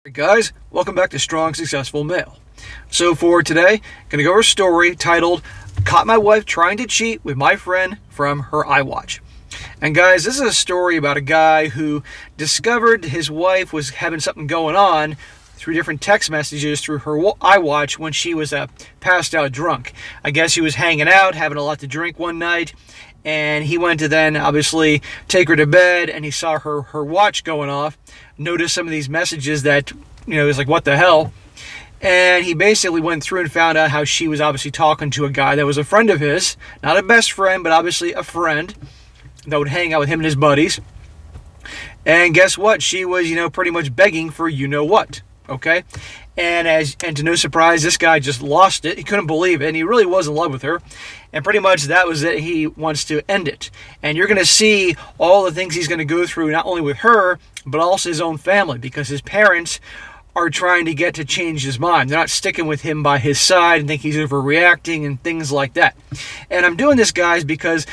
Hey guys, welcome back to Strong Successful Male. So for today, gonna go over a story titled Caught My Wife Trying to Cheat with My Friend from Her iWatch. And guys, this is a story about a guy who discovered his wife was having something going on through different text messages through her iWatch when she was passed out drunk. I guess she was hanging out, having a lot to drink one night, and he went to then obviously take her to bed, and he saw her watch going off, noticed some of these messages that, he was like, what the hell? And he basically went through and found out how she was obviously talking to a guy that was a friend of his, not a best friend, but obviously a friend that would hang out with him and his buddies. And guess what? She was, pretty much begging for you-know-what. Okay? And to no surprise, this guy just lost it. He couldn't believe it, and he really was in love with her. And pretty much that was it. He wants to end it. And you're going to see all the things he's going to go through, not only with her, but also his own family, because his parents are trying to get to change his mind. They're not sticking with him by his side and think he's overreacting and things like that. And I'm doing this, guys, because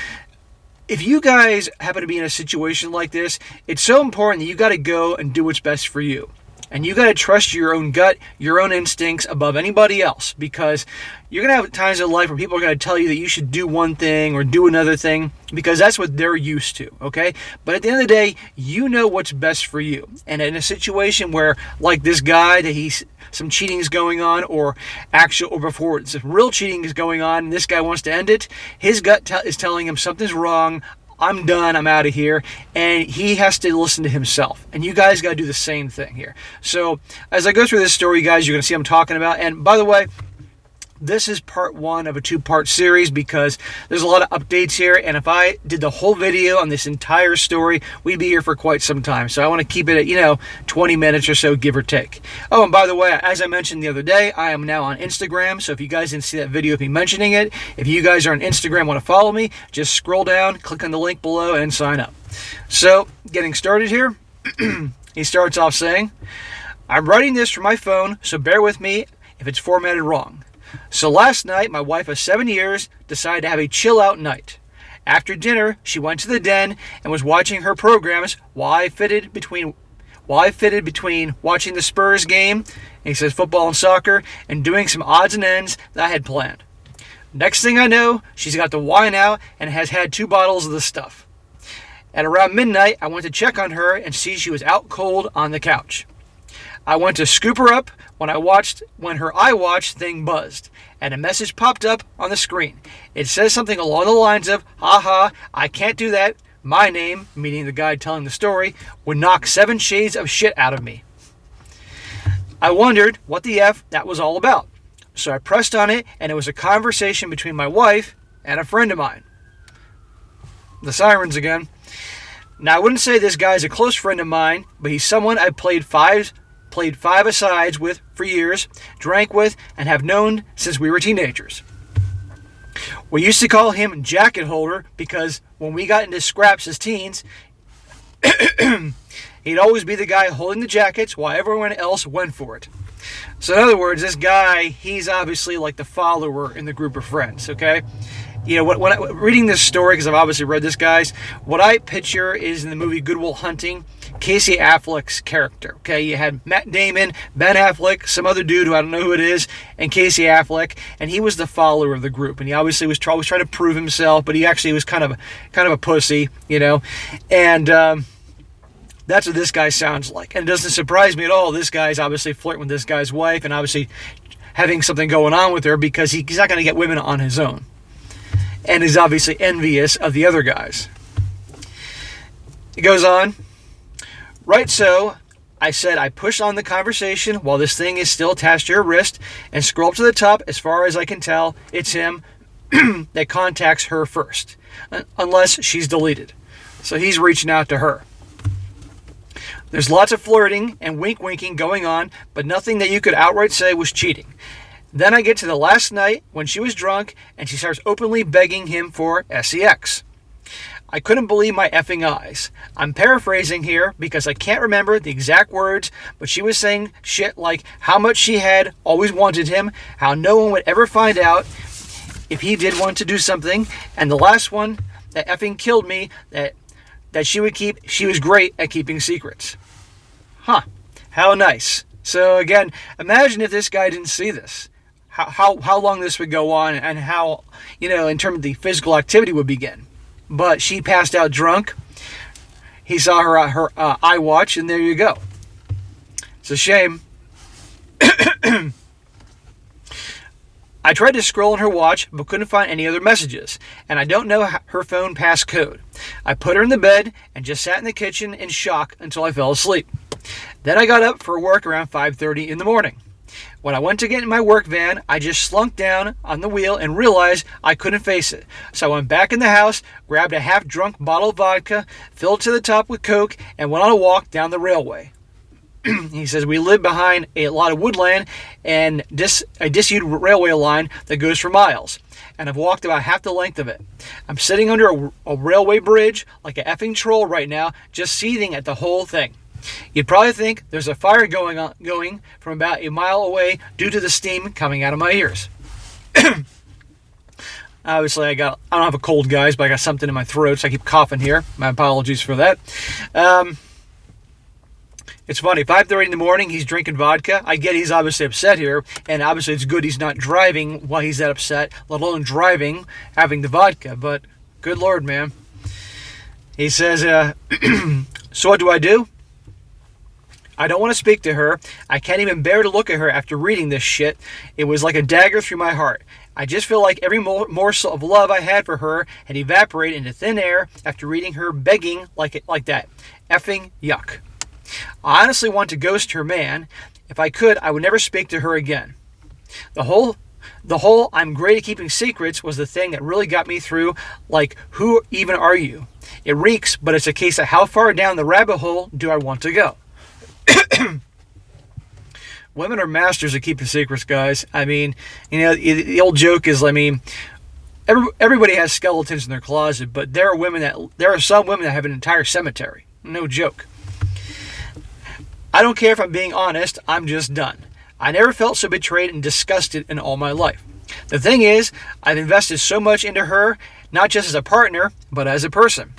if you guys happen to be in a situation like this, it's so important that you got to go and do what's best for you. And you got to trust your own gut, your own instincts above anybody else, because you're going to have times in life where people are going to tell you that you should do one thing or do another thing because that's what they're used to, okay? But at the end of the day, you know what's best for you. And in a situation where, like this guy, that some cheating is going on, or before some real cheating is going on, and this guy wants to end it, his gut is telling him something's wrong. I'm done, I'm out of here, and he has to listen to himself. And you guys got to do the same thing here. So as I go through this story, guys, you're going to see what I'm talking about. And by the way, this is part one of a two-part series because there's a lot of updates here, and if I did the whole video on this entire story, we'd be here for quite some time. So I want to keep it at, 20 minutes or so, give or take. Oh, and by the way, as I mentioned the other day, I am now on Instagram, so if you guys didn't see that video of me mentioning it, if you guys are on Instagram, want to follow me, just scroll down, click on the link below, and sign up. So, getting started here, he starts off saying, I'm writing this from my phone, so bear with me if it's formatted wrong. So last night, my wife of 7 years decided to have a chill-out night. After dinner, she went to the den and was watching her programs while I fitted between watching the Spurs game, and he says football and soccer, and doing some odds and ends that I had planned. Next thing I know, she's got the wine out and has had 2 bottles of the stuff. At around midnight, I went to check on her and see she was out cold on the couch. I went to scoop her up when her iWatch thing buzzed, and a message popped up on the screen. It says something along the lines of, haha, I can't do that. My name, meaning the guy telling the story, would knock 7 shades of shit out of me. I wondered what the F that was all about. So I pressed on it, and it was a conversation between my wife and a friend of mine. The sirens again. Now, I wouldn't say this guy's a close friend of mine, but he's someone I've played five asides with for years, drank with, and have known since we were teenagers. We used to call him Jacket Holder because when we got into scraps as teens, he'd always be the guy holding the jackets while everyone else went for it. So in other words, this guy, he's obviously like the follower in the group of friends, okay? When I, reading this story, because I've obviously read this, guys, what I picture is in the movie Good Will Hunting, Casey Affleck's character, okay? You had Matt Damon, Ben Affleck, some other dude who I don't know who it is, and Casey Affleck, and he was the follower of the group, and he obviously was trying to prove himself, but he actually was kind of a pussy, and that's what this guy sounds like. And it doesn't surprise me at all. This guy's obviously flirting with this guy's wife and obviously having something going on with her because he's not going to get women on his own. And is obviously envious of the other guys. It goes on. Right, so I said I push on the conversation while this thing is still attached to her wrist and scroll up to the top. As far as I can tell, it's him that contacts her first, unless she's deleted. So he's reaching out to her. There's lots of flirting and wink-winking going on, but nothing that you could outright say was cheating. Then I get to the last night when she was drunk and she starts openly begging him for sex. I couldn't believe my effing eyes. I'm paraphrasing here because I can't remember the exact words, but she was saying shit like how much she had always wanted him, how no one would ever find out if he did want to do something, and the last one that effing killed me, that she was great at keeping secrets. Huh. How nice. So again, imagine if this guy didn't see this. How long this would go on, and how, in terms of the physical activity would begin. But she passed out drunk. He saw her iWatch, and there you go. It's a shame. I tried to scroll on her watch, but couldn't find any other messages, and I don't know her phone passcode. I put her in the bed and just sat in the kitchen in shock until I fell asleep. Then I got up for work around 5:30 in the morning. When I went to get in my work van, I just slunk down on the wheel and realized I couldn't face it. So I went back in the house, grabbed a half-drunk bottle of vodka, filled to the top with Coke, and went on a walk down the railway. He says, we live behind a lot of woodland and a disused railway line that goes for miles. And I've walked about half the length of it. I'm sitting under a railway bridge like an effing troll right now, just seething at the whole thing. You'd probably think there's a fire going from about a mile away due to the steam coming out of my ears. Obviously, I don't have a cold, guys, but I got something in my throat, so I keep coughing here. My apologies for that. It's funny, 5:30 in the morning, he's drinking vodka. I get he's obviously upset here, and obviously it's good he's not driving while he's that upset, let alone driving, having the vodka, but good Lord, man. He says, so what do? I don't want to speak to her. I can't even bear to look at her after reading this shit. It was like a dagger through my heart. I just feel like every morsel of love I had for her had evaporated into thin air after reading her begging like that. Effing yuck. I honestly want to ghost her, man. If I could, I would never speak to her again. The whole I'm great at keeping secrets was the thing that really got me through. Like, who even are you? It reeks, but it's a case of how far down the rabbit hole do I want to go? Women are masters at keeping secrets, guys. I mean, the old joke is, everybody has skeletons in their closet, but there are some women that have an entire cemetery. No joke. I don't care if I'm being honest, I'm just done. I never felt so betrayed and disgusted in all my life. The thing is, I've invested so much into her, not just as a partner, but as a person.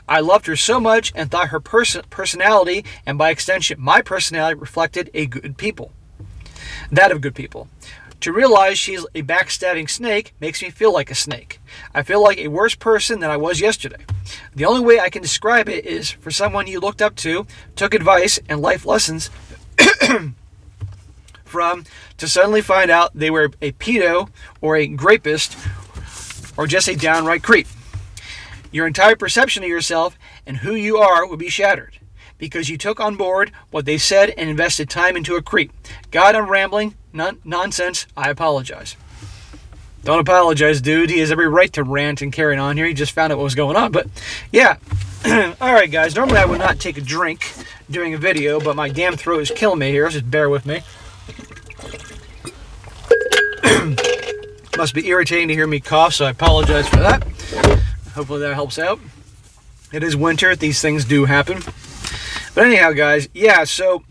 I loved her so much and thought her personality, and by extension my personality, reflected that of good people. To realize she's a backstabbing snake makes me feel like a snake. I feel like a worse person than I was yesterday. The only way I can describe it is for someone you looked up to, took advice and life lessons from, to suddenly find out they were a pedo or a rapist or just a downright creep. Your entire perception of yourself and who you are will be shattered because you took on board what they said and invested time into a creep. God, I'm rambling. Nonsense. I apologize. Don't apologize, dude. He has every right to rant and carry on here. He just found out what was going on. But, yeah. Alright, guys. Normally I would not take a drink during a video, but my damn throat is killing me here. Just bear with me. Must be irritating to hear me cough, so I apologize for that. Hopefully that helps out. It is winter. These things do happen. But anyhow, guys, yeah, so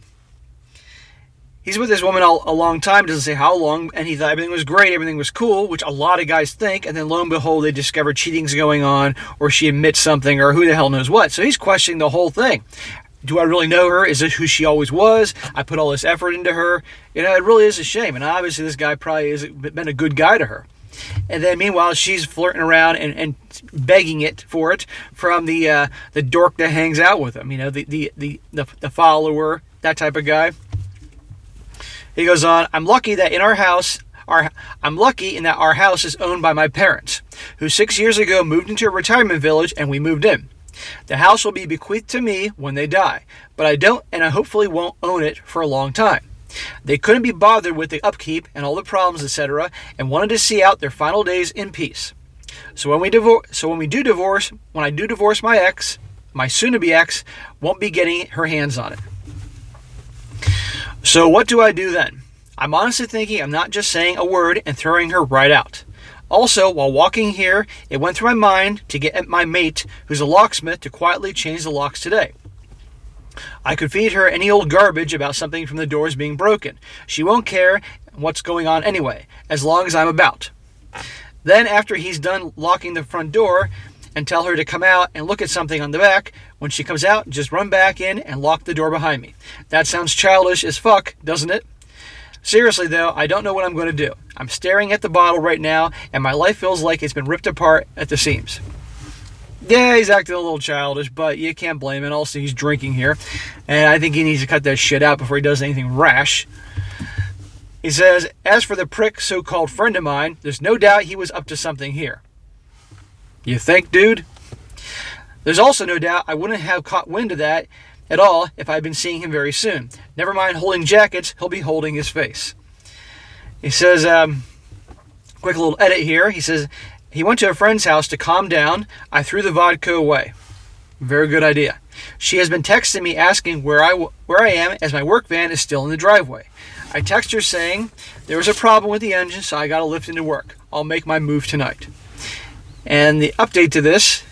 he's with this woman a long time, doesn't say how long, and he thought everything was great, everything was cool, which a lot of guys think, and then lo and behold, they discover cheating's going on, or she admits something, or who the hell knows what. So he's questioning the whole thing. Do I really know her? Is this who she always was? I put all this effort into her. It really is a shame, and obviously this guy probably has been a good guy to her. And then meanwhile, she's flirting around and begging for it from the dork that hangs out with him. The follower, that type of guy. He goes on, I'm lucky in that our house is owned by my parents, who 6 years ago moved into a retirement village and we moved in. The house will be bequeathed to me when they die, but I don't, and I hopefully won't own it for a long time. They couldn't be bothered with the upkeep and all the problems, etc., and wanted to see out their final days in peace. So when I do divorce my ex, my soon-to-be ex won't be getting her hands on it. So what do I do then? I'm honestly thinking I'm not just saying a word and throwing her right out. Also, while walking here, it went through my mind to get at my mate, who's a locksmith, to quietly change the locks today. I could feed her any old garbage about something from the doors being broken. She won't care what's going on anyway, as long as I'm about. Then after he's done locking the front door, and tell her to come out and look at something on the back, When she comes out, just run back in and lock the door behind me. That sounds childish as fuck, doesn't it? Seriously though, I don't know what I'm going to do. I'm staring at the bottle right now, and my life feels like it's been ripped apart at the seams. Yeah, he's acting a little childish, but you can't blame him. Also, he's drinking here, and I think he needs to cut that shit out before he does anything rash. He says, as for the prick so-called friend of mine, there's no doubt he was up to something here. You think, dude? There's also no doubt I wouldn't have caught wind of that at all if I'd been seeing him very soon. Never mind holding jackets, he'll be holding his face. He says, quick little edit here. He says, he went to a friend's house to calm down. I threw the vodka away. Very good idea. She has been texting me asking where I am, as my work van is still in the driveway. I text her saying there was a problem with the engine, so I got to lift into work. I'll make my move tonight. And the update to this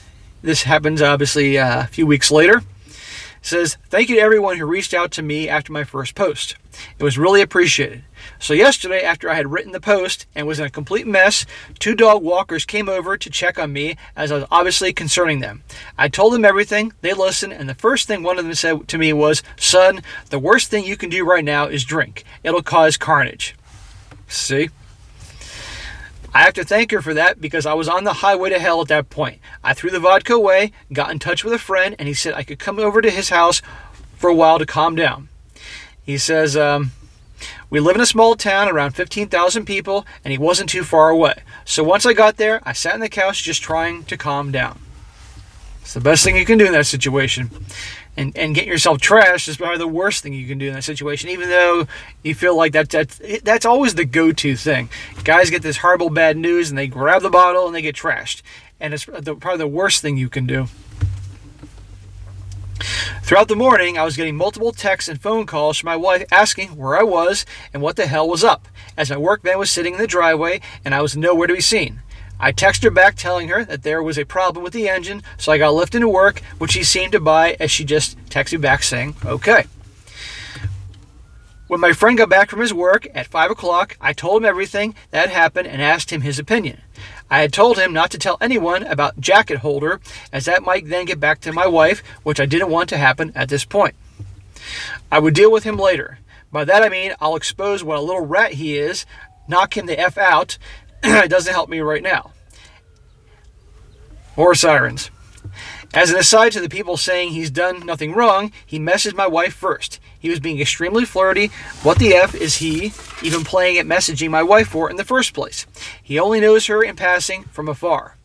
happens obviously a few weeks later. It says, thank you to everyone who reached out to me after my first post. It was really appreciated. So yesterday, after I had written the post and was in a complete mess, 2 dog walkers came over to check on me, as I was obviously concerning them. I told them everything, they listened, and the first thing one of them said to me was, son, the worst thing you can do right now is drink. It'll cause carnage. See? I have to thank her for that, because I was on the highway to hell at that point. I threw the vodka away, got in touch with a friend, and he said I could come over to his house for a while to calm down. He says, we live in a small town, around 15,000 people, and he wasn't too far away. So once I got there, I sat on the couch just trying to calm down. It's the best thing you can do in that situation. And getting yourself trashed is probably the worst thing you can do in that situation, even though you feel like that's always the go-to thing. Guys get this horrible bad news, and they grab the bottle, and they get trashed. And it's probably the worst thing you can do. Throughout the morning, I was getting multiple texts and phone calls from my wife asking where I was and what the hell was up, as my work van was sitting in the driveway and I was nowhere to be seen. I texted her back telling her that there was a problem with the engine, so I got lifted into work, which she seemed to buy, as she just texted me back saying, okay. When my friend got back from his work at 5 o'clock, I told him everything that had happened and asked him his opinion. I had told him not to tell anyone about jacket holder, as that might then get back to my wife, which I didn't want to happen at this point. I would deal with him later. By that I mean I'll expose what a little rat he is, knock him the F out. It doesn't help me right now. More sirens. As an aside to the people saying he's done nothing wrong, he messaged my wife first. He was being extremely flirty. What the F is he even playing at messaging my wife for in the first place? He only knows her in passing from afar.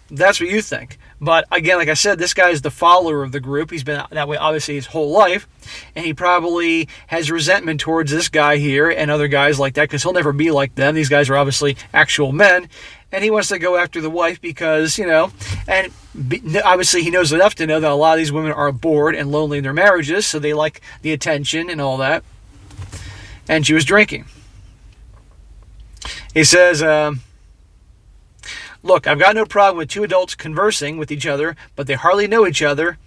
That's what you think. But again, like I said, this guy is the follower of the group. He's been that way obviously his whole life. And he probably has resentment towards this guy here and other guys like that, because he'll never be like them. These guys are obviously actual men. And he wants to go after the wife because, and obviously he knows enough to know that a lot of these women are bored and lonely in their marriages, so they like the attention and all that. And she was drinking. He says, look, I've got no problem with 2 adults conversing with each other, but they hardly know each other,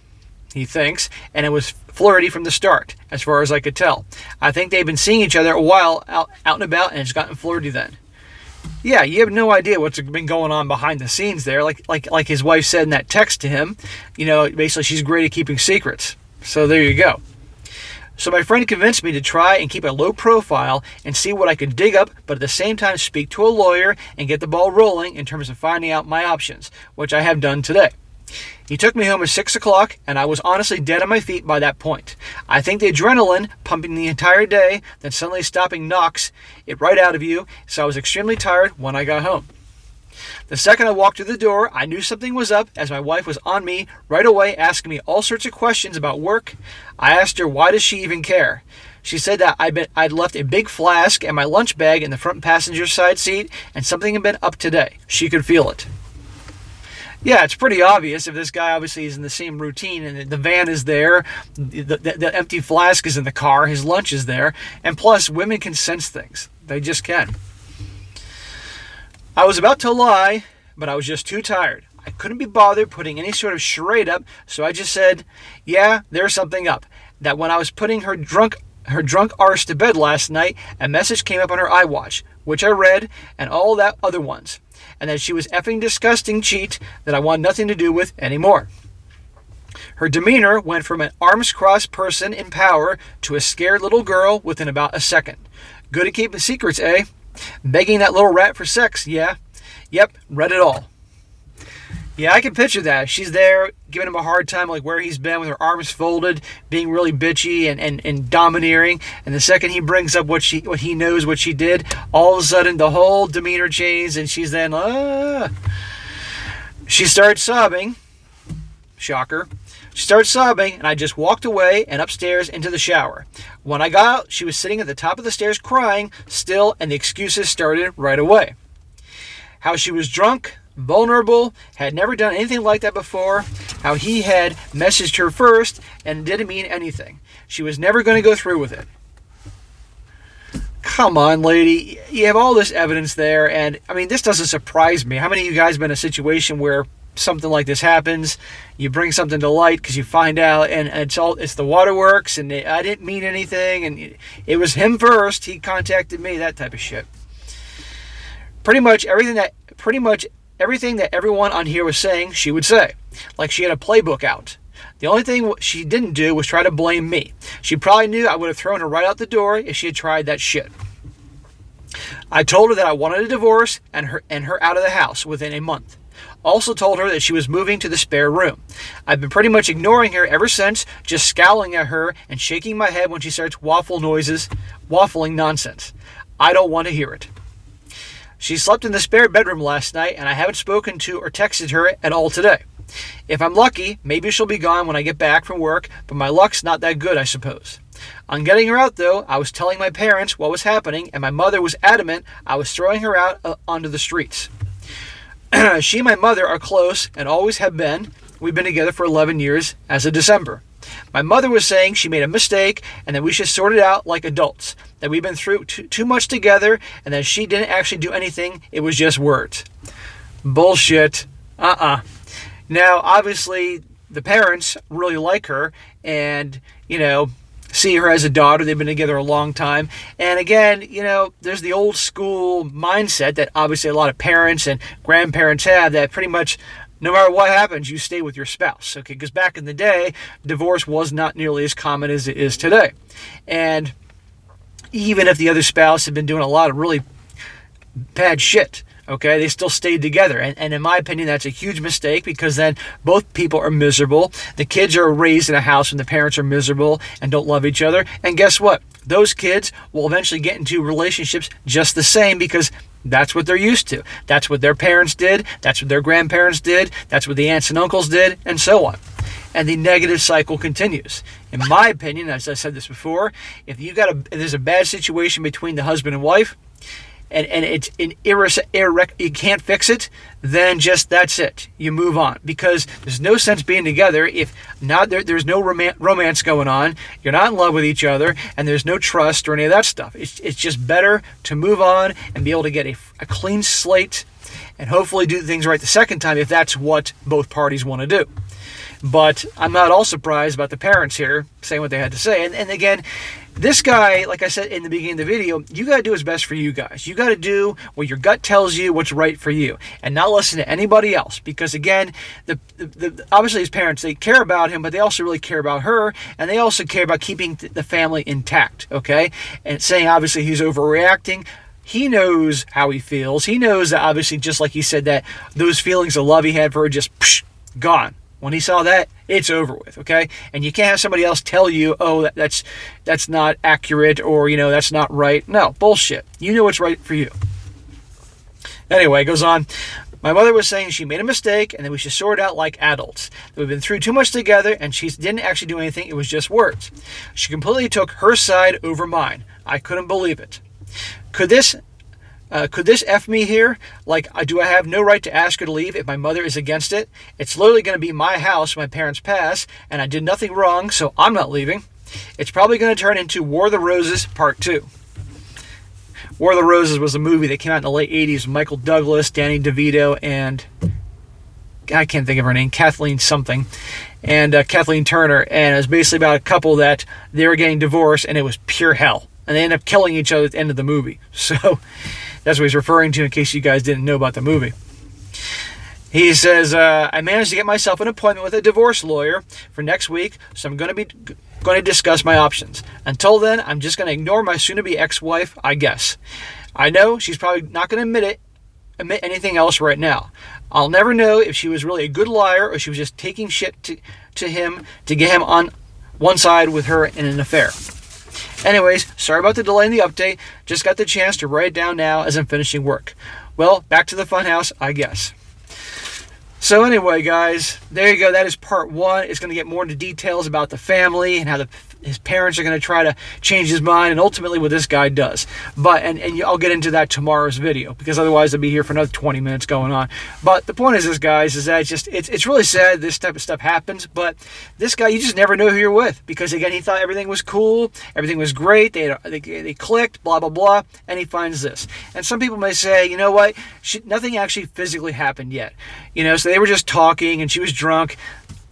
he thinks, and it was flirty from the start, as far as I could tell. I think they've been seeing each other a while out and about, and it's gotten flirty then. Yeah, you have no idea what's been going on behind the scenes there. Like his wife said in that text to him, basically she's great at keeping secrets. So there you go. So my friend convinced me to try and keep a low profile and see what I could dig up, but at the same time speak to a lawyer and get the ball rolling in terms of finding out my options, which I have done today. He took me home at 6 o'clock, and I was honestly dead on my feet by that point. I think the adrenaline, pumping the entire day, then suddenly stopping knocks it right out of you, so I was extremely tired when I got home. The second I walked through the door, I knew something was up, as my wife was on me right away asking me all sorts of questions about work. I asked her why does she even care. She said that I'd left a big flask and my lunch bag in the front passenger side seat, and something had been up today. She could feel it. Yeah, it's pretty obvious if this guy obviously is in the same routine and the van is there, the empty flask is in the car, his lunch is there, and plus women can sense things. They just can. I was about to lie, but I was just too tired. I couldn't be bothered putting any sort of charade up, so I just said, yeah, there's something up. That when I was putting her drunk arse to bed last night, a message came up on her iWatch, which I read, and all that other ones. And that she was effing disgusting cheat that I want nothing to do with anymore. Her demeanor went from an arms-crossed person in power to a scared little girl within about a second. Good at keeping secrets, eh? Begging that little rat for sex, yeah? Yep, read it all. Yeah, I can picture that. She's there giving him a hard time, like where he's been with her arms folded, being really bitchy and domineering. And the second he brings up what he knows what she did, all of a sudden the whole demeanor changes, and she's then, She starts sobbing. Shocker. She started sobbing, and I just walked away and upstairs into the shower. When I got out, she was sitting at the top of the stairs crying still, and the excuses started right away. How she was drunk, vulnerable, had never done anything like that before, how he had messaged her first and didn't mean anything. She was never going to go through with it. Come on, lady. You have all this evidence there, and, I mean, this doesn't surprise me. How many of you guys have been in a situation where something like this happens, you bring something to light because you find out, and it's the waterworks, and I didn't mean anything, and it was him first, he contacted me, that type of shit. Pretty much everything that everyone on here was saying, she would say. Like she had a playbook out. The only thing she didn't do was try to blame me. She probably knew I would have thrown her right out the door if she had tried that shit. I told her that I wanted a divorce and her out of the house within a month. Also told her that she was moving to the spare room. I've been pretty much ignoring her ever since, just scowling at her and shaking my head when she starts waffling nonsense. I don't want to hear it. She slept in the spare bedroom last night, and I haven't spoken to or texted her at all today. If I'm lucky, maybe she'll be gone when I get back from work, but my luck's not that good, I suppose. On getting her out, though, I was telling my parents what was happening, and my mother was adamant I was throwing her out onto the streets. She and my mother are close and always have been. We've been together for 11 years as of December. My mother was saying she made a mistake and that we should sort it out like adults, that we've been through too much together and that she didn't actually do anything, it was just words. Bullshit. Now, obviously, the parents really like her and, see her as a daughter. They've been together a long time. And again, there's the old school mindset that obviously a lot of parents and grandparents have, that pretty much no matter what happens, you stay with your spouse. Okay, because back in the day, divorce was not nearly as common as it is today. And even if the other spouse had been doing a lot of really bad shit, okay, they still stayed together. And in my opinion, that's a huge mistake, because then both people are miserable. The kids are raised in a house when the parents are miserable and don't love each other. And guess what? Those kids will eventually get into relationships just the same, because that's what they're used to. That's what their parents did. That's what their grandparents did. That's what the aunts and uncles did, and so on. And the negative cycle continues. In my opinion, as I said this before, if there's a bad situation between the husband and wife, and it's you can't fix it, then just that's it. You move on, because there's no sense being together if not there's no romance going on. You're not in love with each other, and there's no trust or any of that stuff. It's just better to move on and be able to get a clean slate, and hopefully do things right the second time if that's what both parties want to do. But I'm not all surprised about the parents here saying what they had to say. And again, this guy, like I said in the beginning of the video, you got to do what's best for you guys. You got to do what your gut tells you what's right for you, and not listen to anybody else. Because again, obviously his parents, they care about him, but they also really care about her, and they also care about keeping the family intact, okay? And saying obviously he's overreacting. He knows how he feels. He knows that obviously, just like he said, that those feelings of love he had for her just gone. When he saw that, it's over with, okay? And you can't have somebody else tell you, oh, that's not accurate, or, that's not right. No, bullshit. You know what's right for you. Anyway, it goes on. My mother was saying she made a mistake and that we should sort it out like adults. That we've been through too much together, and she didn't actually do anything. It was just words. She completely took her side over mine. I couldn't believe it. Could this F me here? Like, do I have no right to ask her to leave if my mother is against it? It's literally going to be my house when my parents pass, and I did nothing wrong, so I'm not leaving. It's probably going to turn into War of the Roses Part 2. War of the Roses was a movie that came out in the late 80s with Michael Douglas, Danny DeVito, and I can't think of her name, Kathleen something, and Kathleen Turner, and it was basically about a couple that they were getting divorced, and it was pure hell. And they ended up killing each other at the end of the movie. So that's what he's referring to, in case you guys didn't know about the movie. He says, I managed to get myself an appointment with a divorce lawyer for next week, so I'm going to discuss my options. Until then, I'm just going to ignore my soon-to-be ex-wife, I guess. I know she's probably not going to admit anything else right now. I'll never know if she was really a good liar or she was just taking shit to him to get him on one side with her in an affair. Anyways, sorry about the delay in the update. Just got the chance to write it down now as I'm finishing work. Well, back to the funhouse, I guess. So anyway, guys, there you go. That is part 1. It's going to get more into details about the family and how his parents are going to try to change his mind and ultimately what this guy does. But and I'll get into that tomorrow's video because otherwise I'll be here for another 20 minutes going on. But the point is this, guys, is that it's really sad this type of stuff happens. But this guy, you just never know who you're with because, again, he thought everything was cool, everything was great, they clicked, blah, blah, blah, and he finds this. And some people may say, you know what, nothing actually physically happened yet. So they were just talking and she was drunk.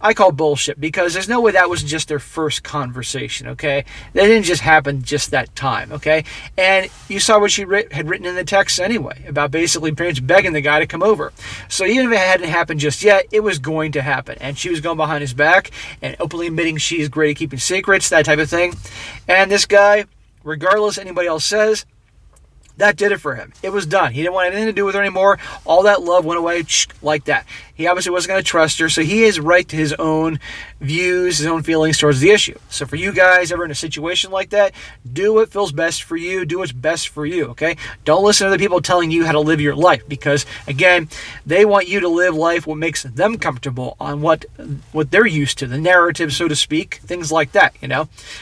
I call bullshit because there's no way that was just their first conversation, okay? That didn't just happen just that time, okay? And you saw what she had written in the text anyway about basically parents begging the guy to come over. So even if it hadn't happened just yet, it was going to happen. And she was going behind his back and openly admitting she's great at keeping secrets, that type of thing. And this guy, regardless anybody else says, that did it for him. It was done. He didn't want anything to do with her anymore. All that love went away like that. He obviously wasn't going to trust her, so he is right to his own views, his own feelings towards the issue. So for you guys ever in a situation like that, do what feels best for you. Do what's best for you, okay? Don't listen to other people telling you how to live your life because, again, they want you to live life what makes them comfortable on what they're used to, the narrative, so to speak, things like that,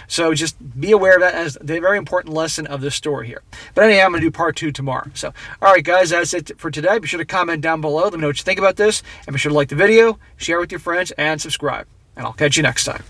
So just be aware of that as the very important lesson of this story here. But anyhow, I'm going to do part 2 tomorrow. So, all right, guys, that's it for today. Be sure to comment down below. Let me know what you think about this. And be sure to like the video, share with your friends, and subscribe. And I'll catch you next time.